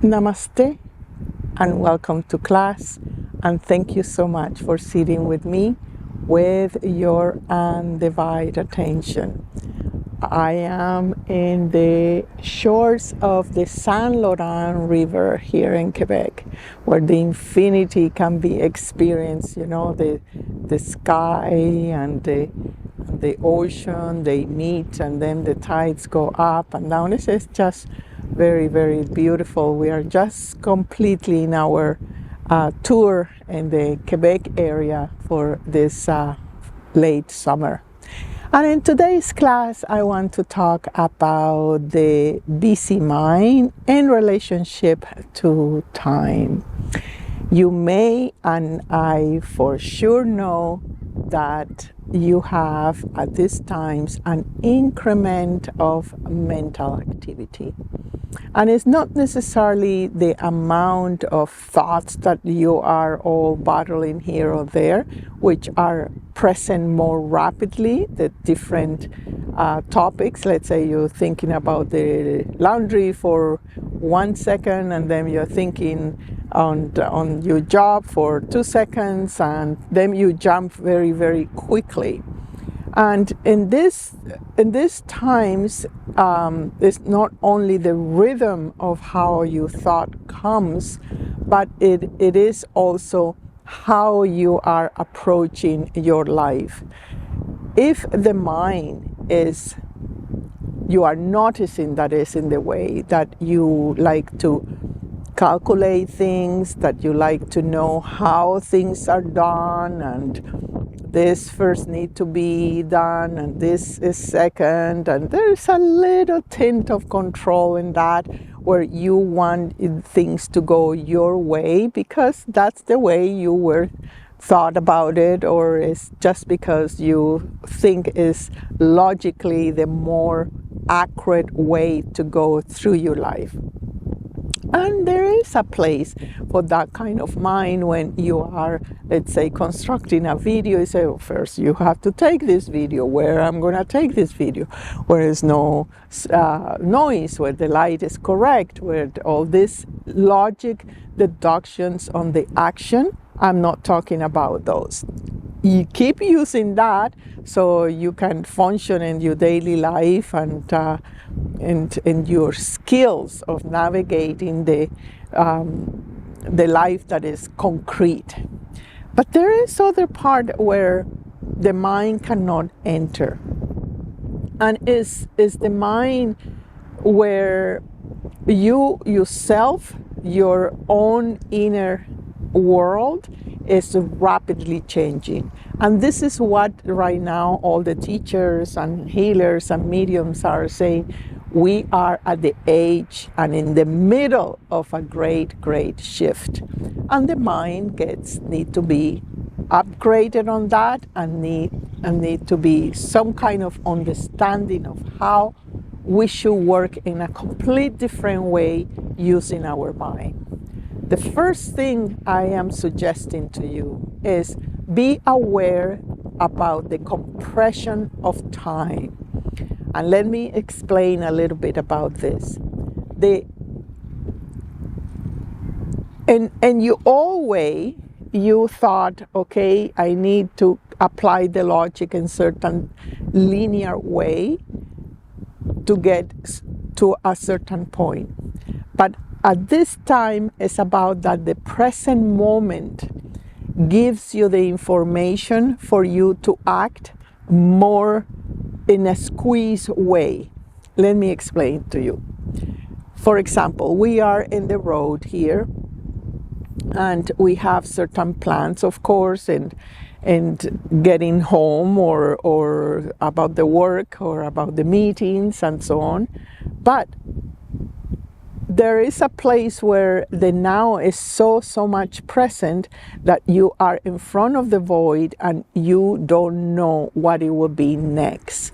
Namaste and welcome to class, and thank you so much for sitting with me with your undivided attention. I am in the shores of the Saint Laurent River here in Quebec, where the infinity can be experienced. You know, the sky and the ocean, they meet, and then the tides go up and down. This is just very, very beautiful. We are just completely in our tour in the Quebec area for this late summer. And in today's class, I want to talk about the busy mind in relationship to time. You may, and I for sure know, that you have at these times an increment of mental activity. And it's not necessarily the amount of thoughts that you are all battling here or there, which are present more rapidly, the different topics. Let's say you're thinking about the laundry for 1 second, and then you're thinking on your job for 2 seconds, and then you jump very, very quickly. And in these times, it's not only the rhythm of how your thought comes, but it is also how you are approaching your life. If the mind is, you are noticing that is in the way, that you like to calculate things, that you like to know how things are done, and this first need to be done and this is second, and there's a little tint of control in that, where you want things to go your way because that's the way you were thought about it, or it's just because you think is logically the more accurate way to go through your life. And there is a place for that kind of mind when you are, let's say, constructing a video. You say, well, first you have to take this video. Where I'm going to take this video? Where is no noise, where the light is correct, where all this logic deductions on the action. I'm not talking about those. You keep using that so you can function in your daily life and your skills of navigating the life that is concrete. But there is other part where the mind cannot enter, and is the mind where you yourself, your own inner world, is rapidly changing. And this is what right now all the teachers and healers and mediums are saying. We are at the age and in the middle of a great shift. And the mind need to be upgraded on that, and need to be some kind of understanding of how we should work in a complete different way using our mind. The first thing I am suggesting to you is be aware about the compression of time. And let me explain a little bit about this. And you thought, okay, I need to apply the logic in certain linear way to get to a certain point. But at this time, it's about that the present moment gives you the information for you to act more in a squeeze way. Let me explain to you. For example, we are in the road here, and we have certain plans, of course, and getting home or about the work or about the meetings and so on. But there is a place where the now is so much present that you are in front of the void and you don't know what it will be next.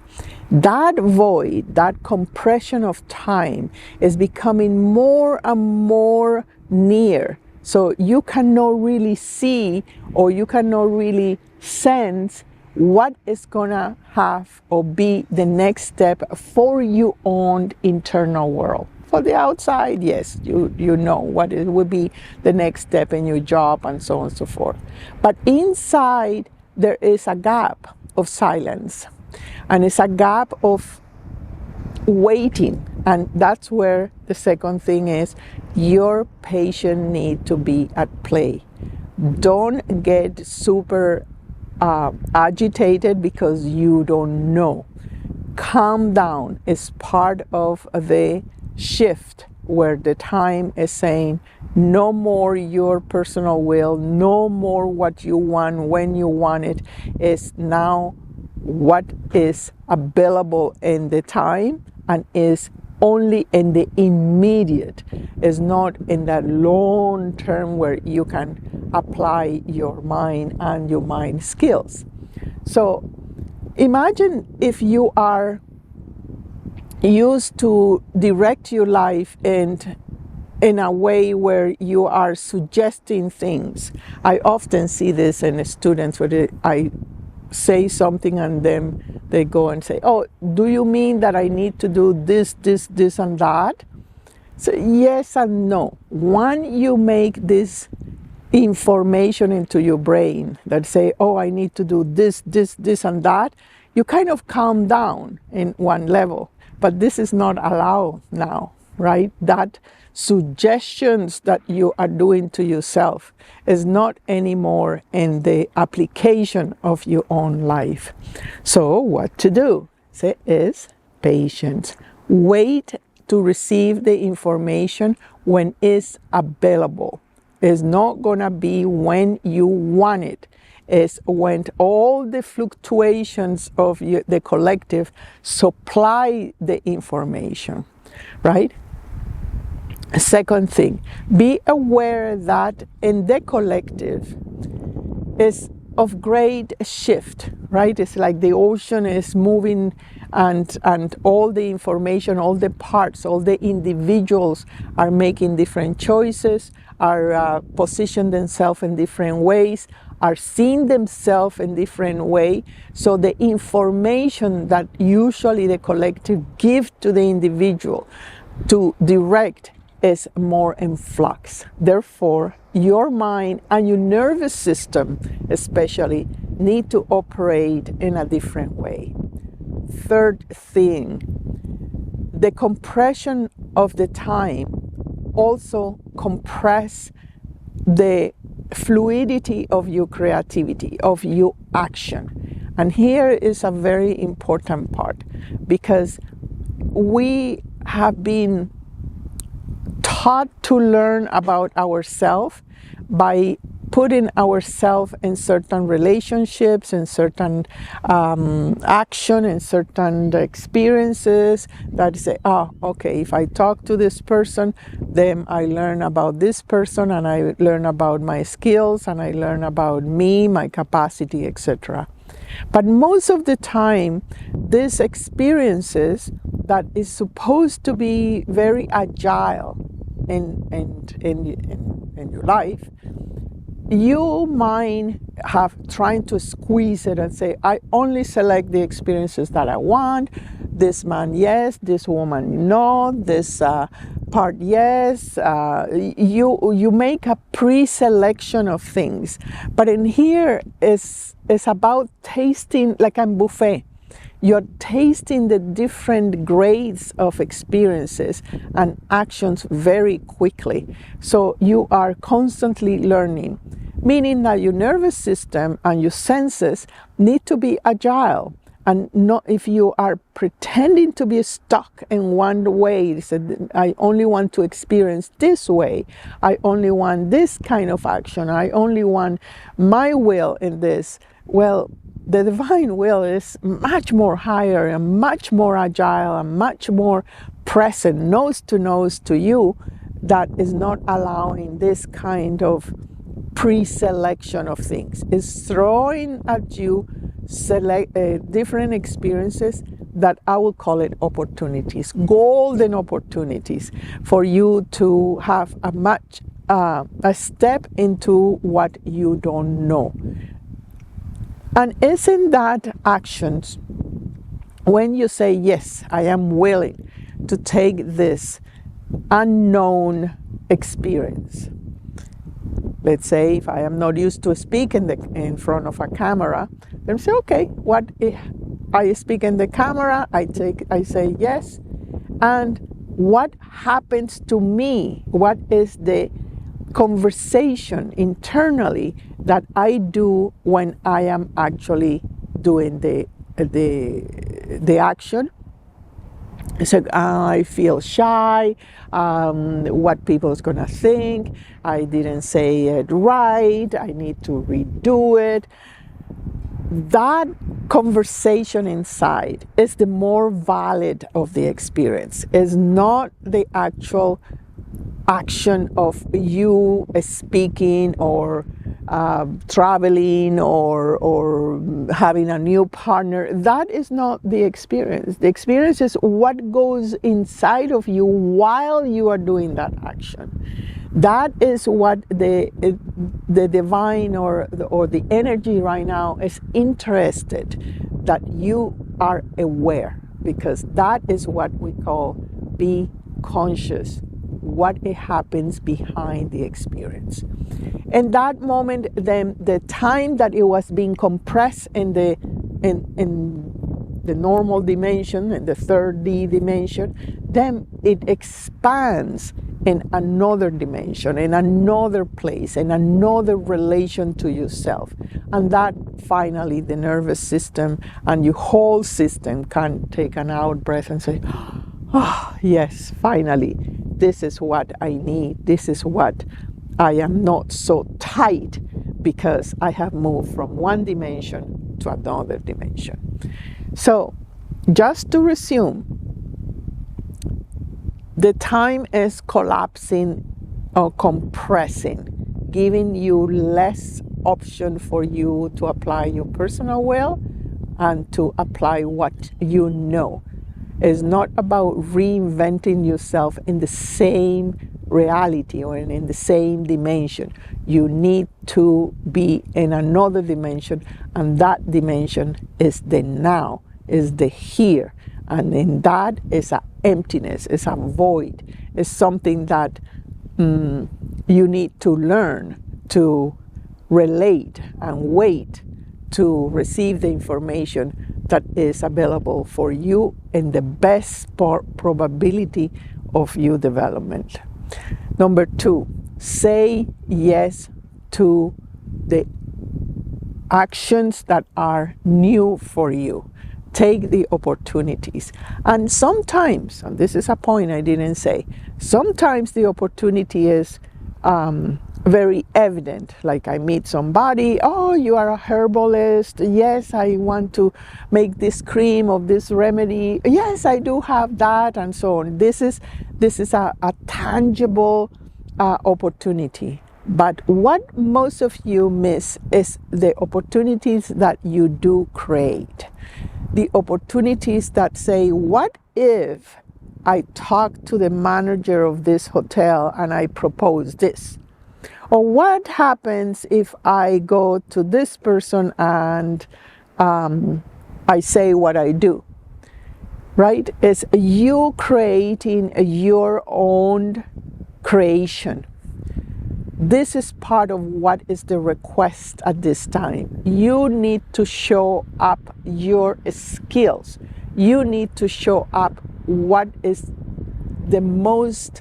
That void, that compression of time, is becoming more and more near. So you cannot really see, or you cannot really sense what is gonna have or be the next step for your own internal world. for the outside, yes, you know what it would be the next step in your job and so on and so forth. But inside, there is a gap of silence, and it's a gap of waiting. And that's where the second thing is, your patient need to be at play. Don't get super agitated because you don't know. Calm down is part of the shift where the time is saying no more your personal will, no more what you want when you want it. Is now what is available in the time and is only in the immediate, is not in that long term where you can apply your mind and your mind skills. So imagine if you are used to direct your life in a way where you are suggesting things. I often see this in students where I say something and then they go and say, oh, do you mean that I need to do this, and that? So yes and no. When you make this information into your brain that say, oh, I need to do this, and that, you kind of calm down in one level. But this is not allowed now, right? That suggestions that you are doing to yourself is not anymore in the application of your own life. So what to do is patience. Wait to receive the information when it's available. It's not gonna be when you want it. It's when all the fluctuations of the collective supply the information, right? Second thing, be aware that in the collective is of great shift, right? It's like the ocean is moving and all the information, all the parts, all the individuals are making different choices, are positioning themselves in different ways, are seeing themselves in different way. So the information that usually the collective gives to the individual to direct is more in flux. Therefore, your mind and your nervous system especially need to operate in a different way. Third thing, the compression of the time also compress the fluidity of your creativity, of your action. And here is a very important part, because we have been taught to learn about ourselves by putting ourselves in certain relationships, in certain action, in certain experiences that say, oh, okay, if I talk to this person, then I learn about this person, and I learn about my skills, and I learn about me, my capacity, etc. But most of the time, these experiences that is supposed to be very agile in your life, you might have trying to squeeze it and say, I only select the experiences that I want. This man, yes. This woman, no. This part, yes. You make a pre-selection of things. But in here, it's about tasting like a buffet. You're tasting the different grades of experiences and actions very quickly. So you are constantly learning, meaning that your nervous system and your senses need to be agile. And not if you are pretending to be stuck in one way, I only want to experience this way, I only want this kind of action, I only want my will in this. Well, the divine will is much more higher and much more agile and much more present, nose to you, that is not allowing this kind of pre-selection of things. It's throwing at you different experiences that I will call it opportunities, golden opportunities for you to have a step into what you don't know. And isn't that actions, when you say, yes, I am willing to take this unknown experience. Let's say if I am not used to speak in front of a camera, then say, okay, what if I speak in the camera? I say yes, and what happens to me? What is the conversation internally that I do when I am actually doing the action? So I feel shy, what people's gonna think, I didn't say it right, I need to redo it. That conversation inside is the more valid of the experience. It's not the actual action of you speaking or traveling or having a new partner. That is not the experience. The experience is what goes inside of you while you are doing that action. That is what the divine or the energy right now is interested, that you are aware, because that is what we call be conscious, what it happens behind the experience. In that moment, then the time that it was being compressed in the normal dimension, in the 3D dimension, then it expands in another dimension, in another place, in another relation to yourself. And that finally the nervous system and your whole system can take an out breath and say, oh, yes, finally, this is what I need. This is what I am not so tight, because I have moved from one dimension to another dimension. So, just to resume, the time is collapsing or compressing, giving you less option for you to apply your personal will and to apply what you know. It's not about reinventing yourself in the same reality or in the same dimension. You need to be in another dimension, and that dimension is the now, is the here. And in that is an emptiness, is a void, is something that you need to learn to relate and wait to receive the information that is available for you in the best probability of your development. Number 2, say yes to the actions that are new for you. Take the opportunities. And sometimes, and this is a point I didn't say, sometimes the opportunity is very evident. Like I meet somebody, oh, you are a herbalist. Yes, I want to make this cream of this remedy. Yes, I do have that, and so on. This is a tangible opportunity. But what most of you miss is the opportunities that you do create. The opportunities that say, what if I talk to the manager of this hotel and I propose this? Or what happens if I go to this person and I say what I do? Right? It's you creating your own creation. This is part of what is the request at this time. You need to show up your skills. You need to show up what is the most,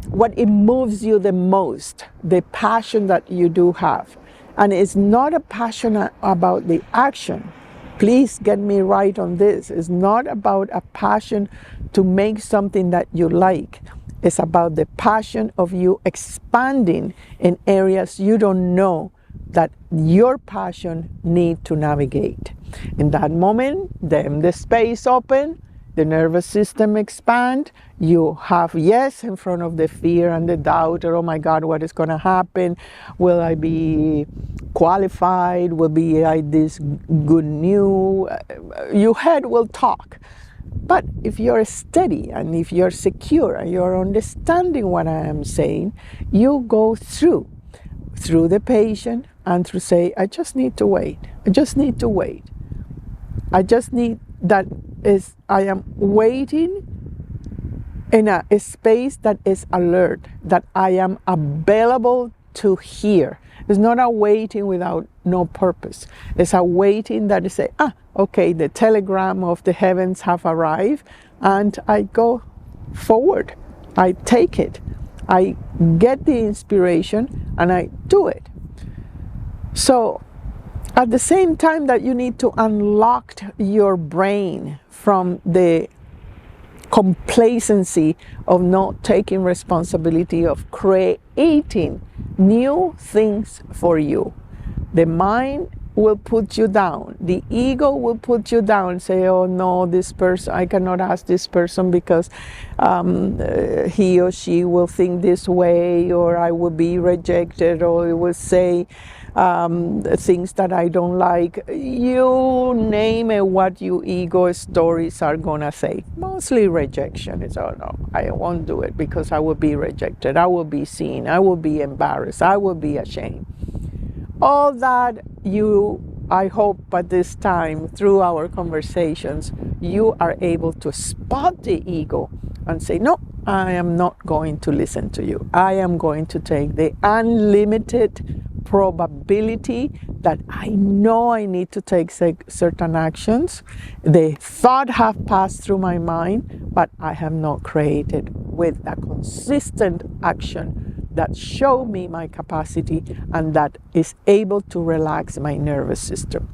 what it moves you the most, the passion that you do have. And it's not a passion about the action. Please get me right on this. It's not about a passion to make something that you like. It's about the passion of you expanding in areas you don't know that your passion need to navigate. In that moment, then the space open, the nervous system expand, you have yes in front of the fear and the doubt, or oh my God, what is going to happen? Will I be qualified? Will be I this good new? Your head will talk. But if you're steady and if you're secure and you're understanding what I am saying, you go through the patient and through say, I just need to wait. I just need to wait. I just need that is, I am waiting in a space that is alert, that I am available to hear. It's not a waiting without no purpose. It's a waiting that is say, okay, the telegram of the heavens have arrived, and I go forward. I take it. I get the inspiration and I do it. So at the same time that you need to unlock your brain from the complacency of not taking responsibility of creating new things for you. The mind will put you down. The ego will put you down. Say, oh no, this person, I cannot ask this person because he or she will think this way, or I will be rejected, or it will say things that I don't like. You name it, what your ego stories are gonna say. Mostly rejection. It's, oh no, I won't do it because I will be rejected. I will be seen. I will be embarrassed. I will be ashamed. All that I hope at this time, through our conversations, you are able to spot the ego and say, no, I am not going to listen to you. I am going to take the unlimited probability that I know I need to take certain actions. The thought have passed through my mind, but I have not created with a consistent action that show me my capacity and that is able to relax my nervous system.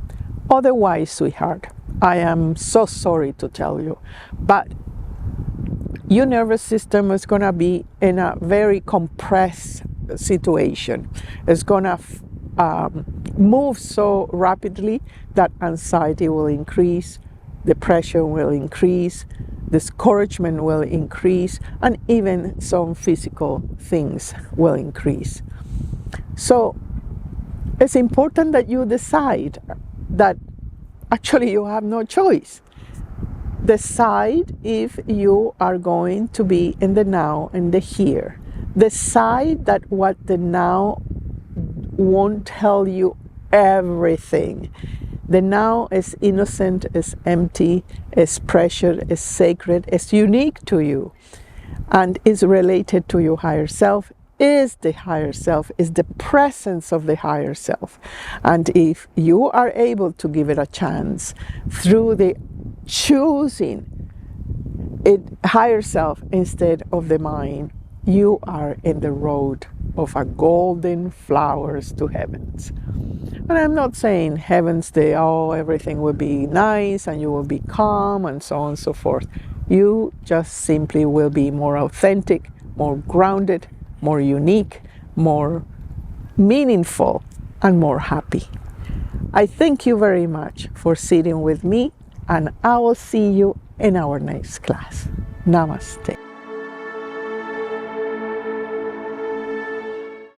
Otherwise, sweetheart, I am so sorry to tell you, but your nervous system is going to be in a very compressed situation. It's going to move so rapidly that anxiety will increase, depression will increase, discouragement will increase, and even some physical things will increase. So it's important that you decide that actually you have no choice. Decide if you are going to be in the now and the here. Decide that what the now won't tell you everything. The now is innocent, is empty, is precious, is sacred, is unique to you, and is related to your higher self, is the higher self, is the presence of the higher self. And if you are able to give it a chance through the choosing it higher self instead of the mind, you are in the road of a golden flowers to heavens. And I'm not saying heavens, everything will be nice and you will be calm and so on and so forth. You just simply will be more authentic, more grounded, more unique, more meaningful, and more happy. I thank you very much for sitting with me, and I will see you in our next class. Namaste.